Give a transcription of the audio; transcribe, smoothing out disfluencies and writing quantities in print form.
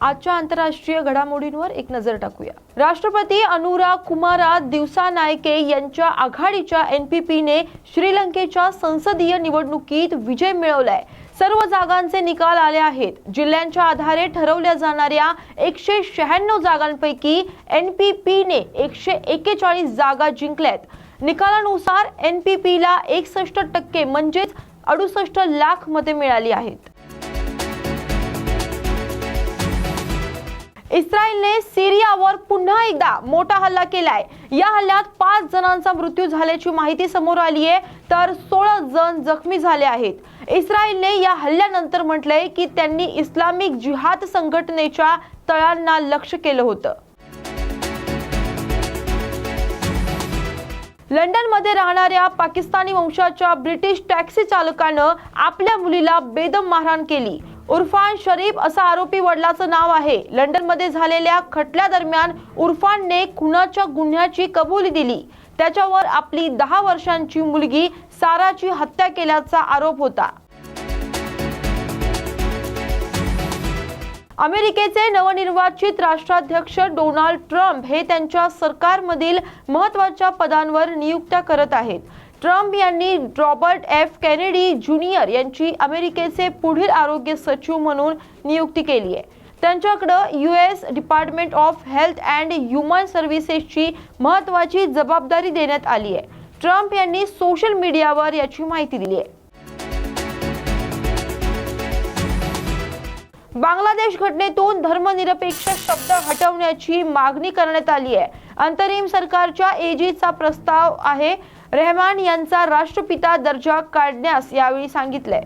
आजच्या आंतरराष्ट्रीय घडामोडींवर एक नजर टाकूया। राष्ट्रपती अनुरा कुमारा दिवसानायके यांच्या आघाडीच्या एनपीपीने श्रीलंकेच्या संसदीय निवडणुकीत विजय मिळवलाय। सर्व जागांचे निकाल आले आहेत। जिल्ह्यांच्या आधारे ठरवल्या जाणाऱ्या 196 जागांपैकी एनपीपीने 141 जागा जिंकल्यात। निकालानुसार एनपीपीला 61% म्हणजेच 68 लाख मते मिळाली आहेत। इस्रायलने सीरियावर पुन्हा एकदा मोठा हल्ला केलाय। या हल्ल्यात 5 जणांचा मृत्यू झाल्याची माहिती समोर आली आहे, तर 16 जण जखमी झाले आहेत। इस्रायलने या हल्ल्यानंतर म्हटलंय की त्यांनी इस्लामिक जिहाद संघटनेच्या तळांना लक्ष्य केलं होतं। लंडनमध्ये राहणाऱ्या पाकिस्तानी वंशाच्या ब्रिटिश टॅक्सी चालकानं आपल्या मुलीला बेदम मारहाण केली। उरफान शरीफ असं आरोपी वडिलाचं नाव आहे। लंडनमध्ये झालेल्या खटल्यादरम्यान उरफानने खुनाच्या गुन्ह्याची कबुली दिली। त्याच्यावर आपली 10 वर्षांची मुलगी साराची हत्या केल्याचा आरोप होता। अमेरिकेचे नवनिर्वाचित राष्ट्राध्यक्ष डोनाल्ड ट्रम्प हे त्यांच्या सरकारमधील महत्त्वाच्या पदांवर नियुक्त्या करत आहेत। ट्रम्प यांनी रॉबर्ट एफ केनेडी ज्युनियर यांची अमेरिकेचे पुढील आरोग्य सचिव म्हणून नियुक्ती केली आहे। त्यांच्याकडे US department of health and human सर्व्हिसेसची महत्त्वाची जबाबदारी देण्यात आली आहे। ट्रम्प यांनी सोशल मीडियावर याची माहिती दिली आहे। बांगलादेश घटनेतून धर्मनिरपेक्ष शब्द हटवण्याची मागणी करण्यात आली आहे। अंतरिम सरकारच्या एजीचा प्रस्ताव आहे। रहमान यांचा राष्ट्रपिता दर्जा काढण्यास यावेळी सांगितलंय।